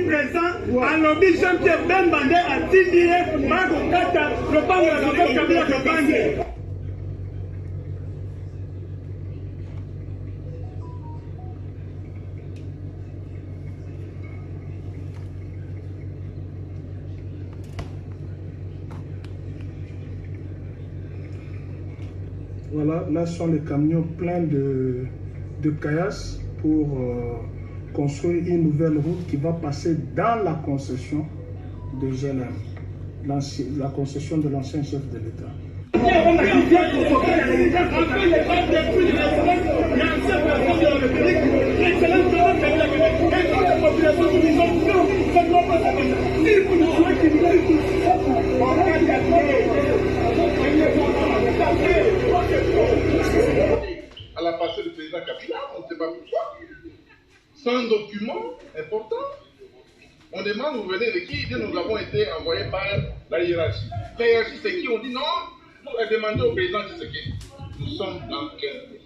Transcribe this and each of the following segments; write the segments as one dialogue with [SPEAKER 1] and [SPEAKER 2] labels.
[SPEAKER 1] présent à lobby champion Ben Bandé à Tindie, Marco Kata, le pangue à la Kabila Kabangé.
[SPEAKER 2] Voilà, là sont les camions pleins de caillasses pour construire une nouvelle route qui va passer dans la concession de GLM, la concession de l'ancien chef de l'État.
[SPEAKER 3] À la passée du président Kabila, on ne sait pas pourquoi. Sans document important. On demande, vous venez de qui? Nous avons été envoyés par la hiérarchie. La hiérarchie, c'est qui? On dit non, nous avons demandé au président Tshisekedi. Nous sommes dans quel pays?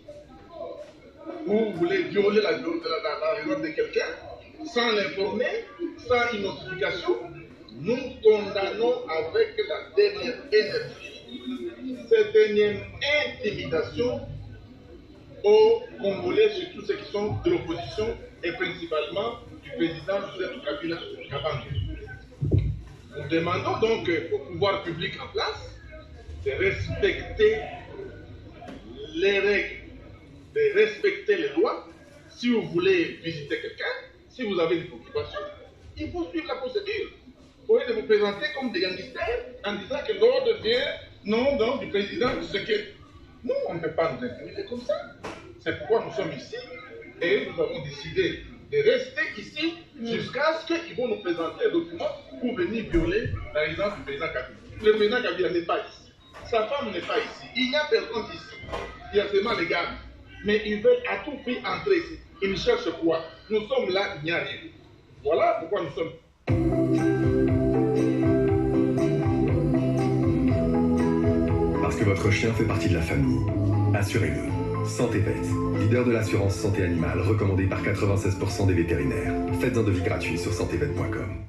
[SPEAKER 3] Vous voulez violer la loi de quelqu'un sans l'informer, sans une notification? Nous condamnons avec la dernière énergie cette dernière intimidation aux Congolais, surtout ceux qui sont de l'opposition et principalement du président Joseph Kabila Kabange. Nous demandons donc au pouvoir public en place de respecter les règles, de respecter les lois. Si vous voulez visiter quelqu'un, si vous avez des préoccupations, il faut suivre la procédure. Au lieu de vous présenter comme des gangsters en disant que l'ordre vient non du président Tshisekedi. Nous, on ne peut pas nous intimider comme ça. C'est pourquoi nous sommes ici et nous avons décidé de rester ici jusqu'à ce qu'ils vont nous présenter un document pour venir violer la résidence du président Kabila. Le président Kabila n'est pas ici. Sa femme n'est pas ici. Il n'y a personne ici. Il y a seulement les gars. Mais ils veulent à tout prix entrer ici. Ils cherchent quoi? Nous sommes là, il n'y a rien. Voilà pourquoi nous sommes.
[SPEAKER 4] Parce que votre chien fait partie de la famille, assurez-le. Santé Pet, leader de l'assurance santé animale recommandé par 96% des vétérinaires. Faites un devis gratuit sur santévet.com.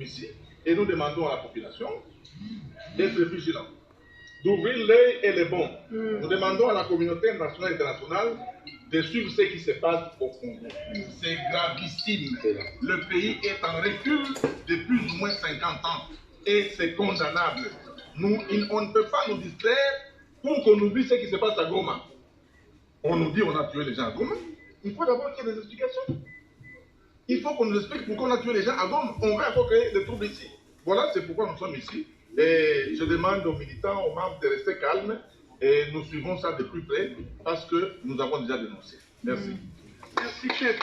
[SPEAKER 3] Ici, et nous demandons à la population d'être vigilants, d'ouvrir l'œil et les bons. Nous demandons à la communauté nationale et internationale de suivre ce qui se passe au Congo. C'est gravissime. Le pays est en recul de plus ou moins 50 ans et c'est condamnable. On ne peut pas nous distraire pour qu'on oublie ce qui se passe à Goma. On nous dit qu'on a tué les gens à Goma. Il faut d'abord qu'il y ait des explications. Il faut qu'on nous explique pourquoi on a tué les gens à Goma. On va encore créer des troubles ici. Voilà, c'est pourquoi nous sommes ici. Et je demande aux militants, aux membres de rester calmes. Et nous suivons ça de plus près parce que nous avons déjà dénoncé. Merci. Merci, chef.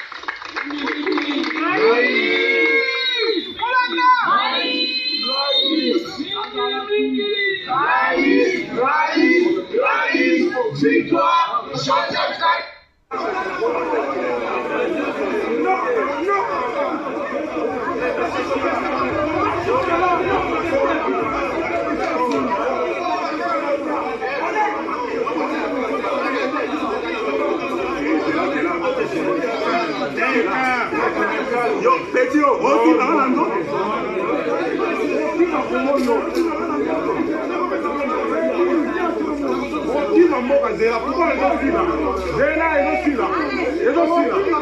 [SPEAKER 3] Victoire,
[SPEAKER 1] Yo, petit, on dans la non. Qui va mourir Zéla? Pourquoi les gens suivent là? Zéla, ils ont suivi là. Ils ont suivi là.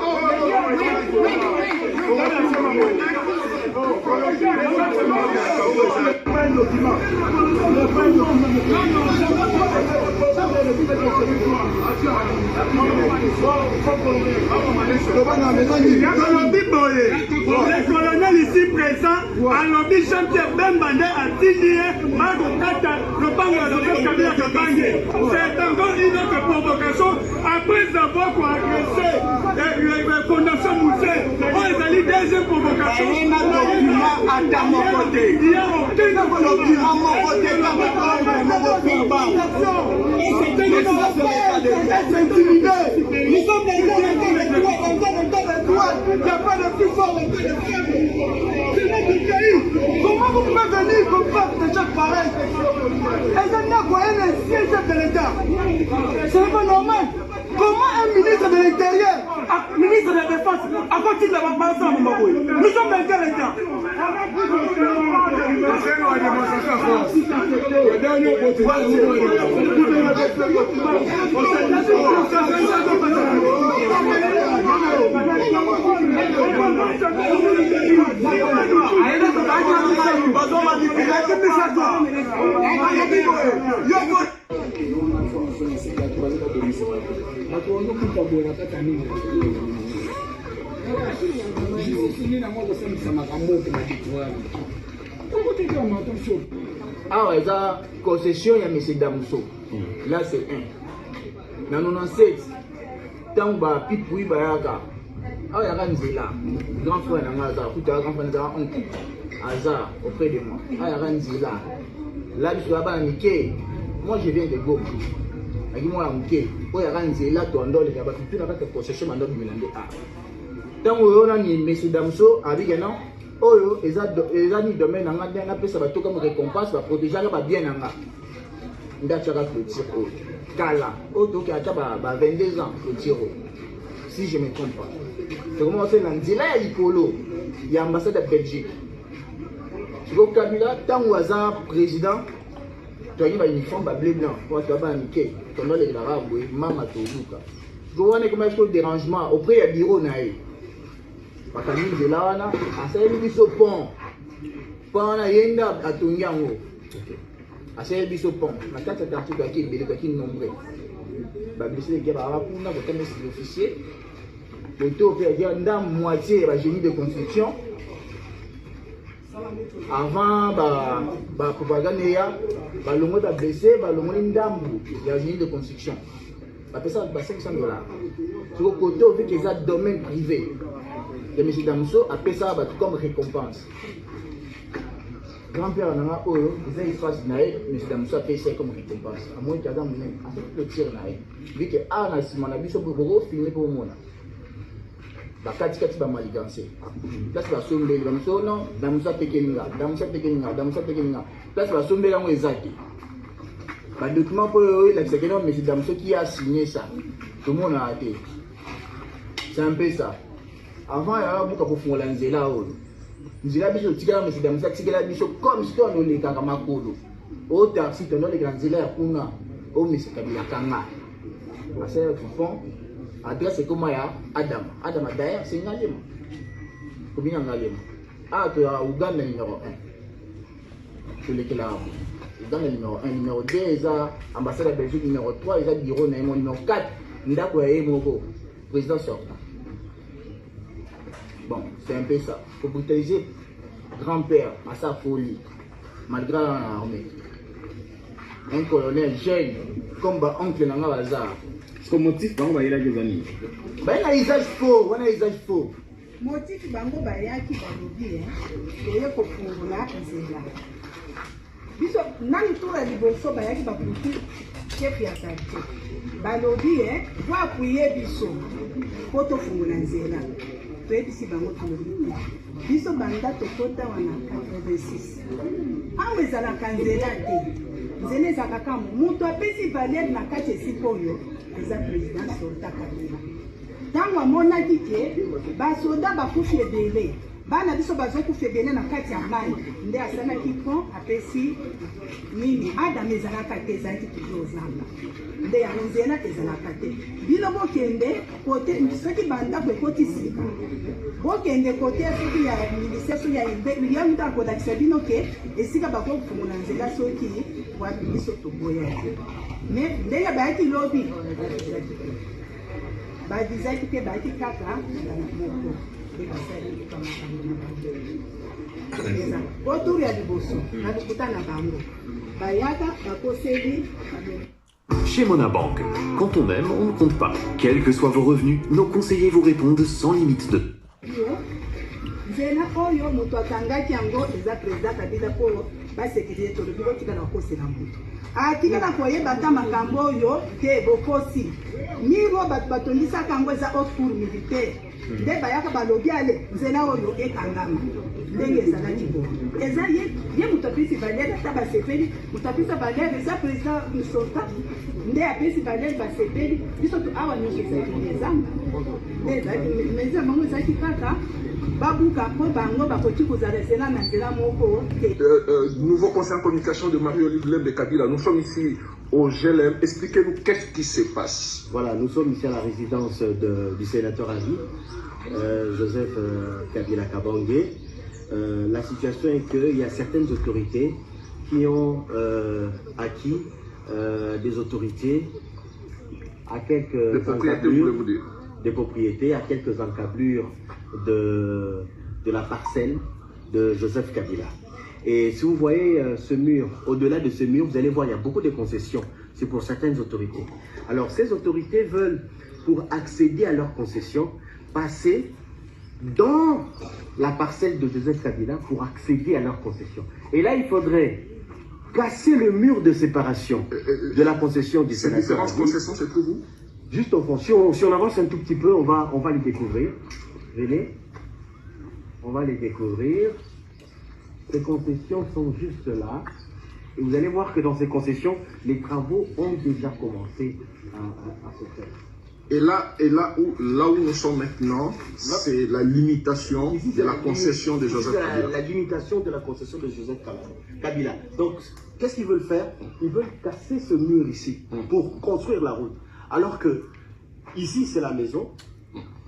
[SPEAKER 1] Le colonel ici présent a lobby champion Ben Bandé à Tindie, Marco Kata, le pangue à la Kabila Kabange. C'est encore une autre provocation après avoir agressé les fondations Moussé. On est allé deuxième provocation. Il y a aucun document à mon côté nous sommes des droits, il n'y a pas de plus fort, c'est notre pays. Comment vous pouvez venir comme ça de chaque pareil? Et ça n'a quoi un siège de l'État? Ce n'est pas normal. Comment un ministre de l'Intérieur, un ministre de la Défense, a continué de la balance à Mambaboué? Nous sommes dans quel État?
[SPEAKER 5] Ah ouais, ça, concession, il y a M. Damso. Là, c'est un. Dans 97, tant que Pipoui Bayaka, ah, il y a Ranzela, grand frère Nangaza, grand frère Nangaza, oncle, Hazard, auprès de moi. Ah, il y a Ranzela. Là, je suis là-bas à Miké. Moi, je viens de Go. Moi, à Miké. Oh, il y a Ranzela, Tondol, il y a tout la concession, maintenant, il y a tant que on a mis M. Damso, avec un an, oh, ils ont mis domaine en Angleterre, on a ça comme récompense, va protéger, va bien en Angleterre. On a tiré le tir. Kala, auto qui a 22 ans, le tir. Si je ne me trompe pas. C'est comment c'est là, il y a Ipolo, il y a l'ambassade de Belgique. Tu vois, Kabila, tant que hasard président, tu as une uniforme bleu blanc, tu as un Mickey, tu as les arabes, maman, tu as tu vois, comment est-ce que le dérangement auprès du bureau, parce que nous, là, on a un pont. Pont, a à Tunyango. Assez de pont. Ma carte est article qui est nombreux. Babissé qui va avoir pour nous, officier. Le taux fait dire moitié de la génie de construction. Avant, la propagande, le monde a blessé, le monde il y a génie de construction. Après ça, $500. Sur le côté, on fait que c'est un domaine privé. Et M. Damso a fait ça comme récompense. Grand-père Nanga Oyo, ils ont espace naïf, M. Damso a fait ça comme récompense. À moins qu'il y a le tir naïf. Vu que a un avis sur le filmé pour moi. La Kati va maligancer. Là, c'est la somme de Damso, non, Damso a Tekeninga. Là, c'est la somme de Zaki. Le document pour eux, c'est que M. Damso qui a signé ça. Tout le monde a raté. C'est un peu ça. Avant, il y a beaucoup de gens qui ont dit que M. Damso comme si on les Kakamakolo. Au taxi, on a les grands élèves pour nous. Au M. Kabila Kanga. C'est le fond. Adresse c'est comme Adam. Adam d'ailleurs, c'est un aliment. Combien un aliment? Ah, tu as Ouganda numéro 1. Je l'ai là. Ouganda numéro 1. Numéro 2, ils ont ambassade de Belgique. Numéro 3, ils ont bureau numéro 4. Ndako Moko. Président sortant. Bon, c'est un peu ça. Il faut brutaliser grand-père à sa folie, malgré l'armée. Un colonel jeune, comme oncle Nanga Bazar.
[SPEAKER 6] Son motif, il y a des amis.
[SPEAKER 5] Il y a un usage faux.
[SPEAKER 7] Motif, bango bayaki balobi, eye kofungula nzela. Biso nani tura liboso bayaki babutu chef ya quartier. Balobi, vo appuyer biso po tofungula nzela. Toyebisi bango tolobi. Biso banda tokota wana 86. Awa ezalaka nzela te. Nzela ezalaka kaka moto apesi valeur na kati esika oyo eza président sorta Kabila. Tango amonaki ke basoda bakufi ebele bana biso bazokufa ebele na kati ya mai nde asalaki pont apesi nini Adam ezalaka te ezalaki toujours zamba nde yango nzela ezalaka te bino bokende kote soki bandako ekoti sika bokende kote soki ya ministère soki ya milion mutu akodakisa bino ke esika bakofungula nzela soki wapi biso toboya mais ndenge bayaki lobi badizaki te bayaki kaka moko autour ya liboso na lokuta na bango bayaka bakoseli.
[SPEAKER 8] Chez Monabank, quand on aime, on ne compte pas. Quels que soient vos revenus, nos conseillers vous répondent sans limite de...
[SPEAKER 7] nzela oyo moto akangaki yango eza président Kabila po basekirite tolobi botika na kosela moto atika na koyeba ta makambo oyo te bokosi miro bato batondisaka yango eza haute cour militaire nde bayaka balobi ale nzela oyo ekangama ndenge ezalaki bo eza ye moto apesi valere ata basepeli moto apesa valere eza président sortant nde apesi valere basepeli biso awa nyonso ezalaki nde ezanga nde ezalaki meza bango ezalaki kaka babuka mpo bango bakoki kozalesela na nzela moko te.
[SPEAKER 9] Nouveau conseil en communication de Marie-Olive Lembe Kabila, nous sommes ici au GLM. Expliquez-nous qu'est-ce qui se passe.
[SPEAKER 10] Voilà, nous sommes ici à la résidence du sénateur à vie, Joseph Kabila Kabange. La situation est qu'il y a certaines autorités qui ont acquis des autorités à quelques encablures, des propriétés, à quelques encablures de la parcelle de Joseph Kabila. Et si vous voyez ce mur, au-delà de ce mur, vous allez voir, il y a beaucoup de concessions. C'est pour certaines autorités. Alors, ces autorités veulent, pour accéder à leurs concessions, passer dans la parcelle de Joseph Kabila pour accéder à leurs concessions. Et là, il faudrait casser le mur de séparation de la concession du sénateur.
[SPEAKER 9] Ces différentes concessions, c'est pour vous?
[SPEAKER 10] Juste au fond. Si on avance un tout petit peu, on va les découvrir. Venez. On va les découvrir. Ces concessions sont juste là. Et vous allez voir que dans ces concessions, les travaux ont déjà commencé à se faire.
[SPEAKER 9] Et là où nous sommes maintenant, c'est la limitation de la concession de Joseph Kabila.
[SPEAKER 10] La limitation de la concession de Joseph Kabila. Donc, qu'est-ce qu'ils veulent faire? Ils veulent casser ce mur ici pour construire la route. Alors que ici, c'est la maison,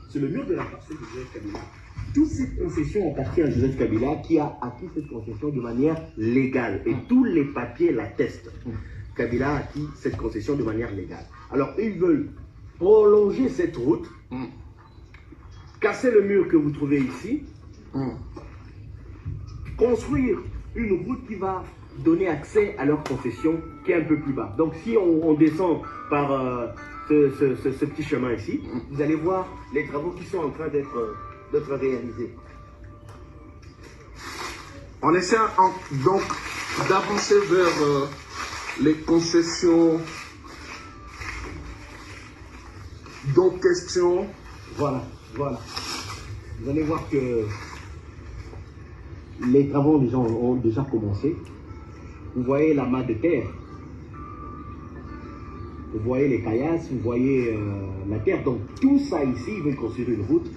[SPEAKER 10] c'est le mur de la parcelle de Joseph Kabila. Toutes ces concessions appartiennent à Joseph Kabila qui a acquis cette concession de manière légale. Et tous les papiers l'attestent. Kabila a acquis cette concession de manière légale. Alors, ils veulent prolonger cette route, casser le mur que vous trouvez ici, construire une route qui va donner accès à leur concession qui est un peu plus bas. Donc, si on descend par ce petit chemin ici, vous allez voir les travaux qui sont en train d'être réalisés.
[SPEAKER 9] On essaie donc d'avancer vers les concessions. Donc, question.
[SPEAKER 10] Voilà. Vous allez voir que les travaux ont déjà commencé. Vous voyez la main de terre. Vous voyez les caillasses, vous voyez la terre. Donc, tout ça ici, ils veulent construire une route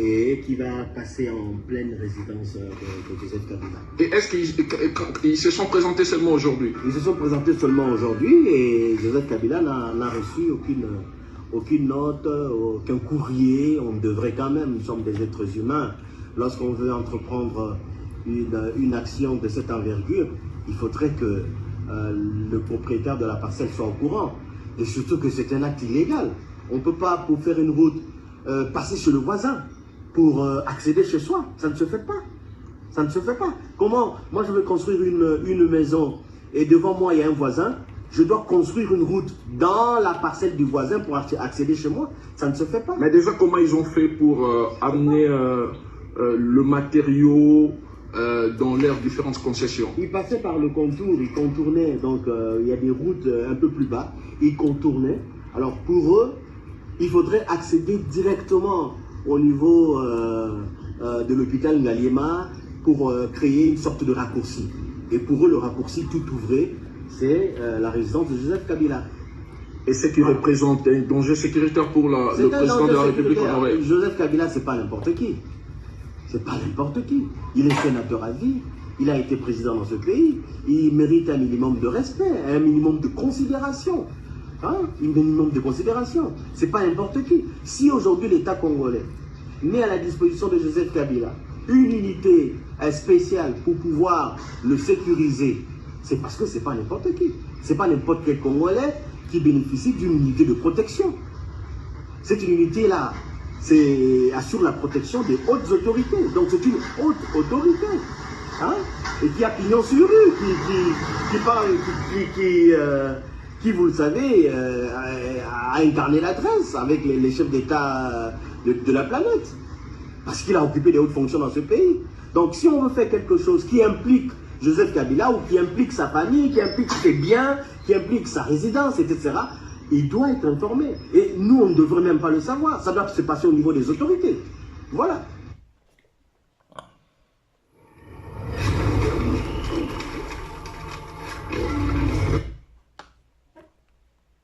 [SPEAKER 10] et qui va passer en pleine résidence de Joseph Kabila.
[SPEAKER 9] Et est-ce qu'ils se sont présentés seulement aujourd'hui?
[SPEAKER 10] Ils se sont présentés seulement aujourd'hui et Joseph Kabila n'a reçu aucune note, aucun courrier. On devrait quand même, nous sommes des êtres humains, lorsqu'on veut entreprendre une action de cette envergure, il faudrait que le propriétaire de la parcelle soit au courant. Et surtout que c'est un acte illégal. On ne peut pas, pour faire une route, passer chez le voisin pour accéder chez soi. Ça ne se fait pas. Ça ne se fait pas. Comment? Moi, je veux construire une maison et devant moi, il y a un voisin. Je dois construire une route dans la parcelle du voisin pour accéder chez moi. Ça ne se fait pas.
[SPEAKER 9] Mais déjà, comment ils ont fait pour amener le matériau dans leurs différentes concessions?
[SPEAKER 10] Ils passaient par le contour, ils contournaient. Donc, il y a des routes un peu plus bas. Ils contournaient. Alors, pour eux, il faudrait accéder directement au niveau de l'hôpital Ngaliema pour créer une sorte de raccourci. Et pour eux, le raccourci tout ouvré, c'est la résidence de Joseph Kabila.
[SPEAKER 9] Et ce qui représente un danger sécuritaire pour le président de la République en Norvège.
[SPEAKER 10] Joseph Kabila, c'est pas n'importe qui. C'est pas n'importe qui. Il est sénateur à vie. Il a été président dans ce pays. Il mérite un minimum de respect, un minimum de considération. Hein? Un minimum de considération. C'est pas n'importe qui. Si aujourd'hui l'État congolais met à la disposition de Joseph Kabila une unité spéciale pour pouvoir le sécuriser, c'est parce que c'est pas n'importe qui. C'est pas n'importe quel Congolais qui bénéficie d'une unité de protection. Cette unité-là, assure la protection des hautes autorités. Donc c'est une haute autorité. Hein? Et qui a pignon sur rue, qui, vous le savez, a incarné l'adresse avec les chefs d'État de la planète. Parce qu'il a occupé des hautes fonctions dans ce pays. Donc si on veut faire quelque chose qui implique Joseph Kabila ou qui implique sa famille, qui implique ses biens, qui implique sa résidence, etc., il doit être informé. Et nous, on ne devrait même pas le savoir. Ça doit se passer au niveau des autorités. Voilà.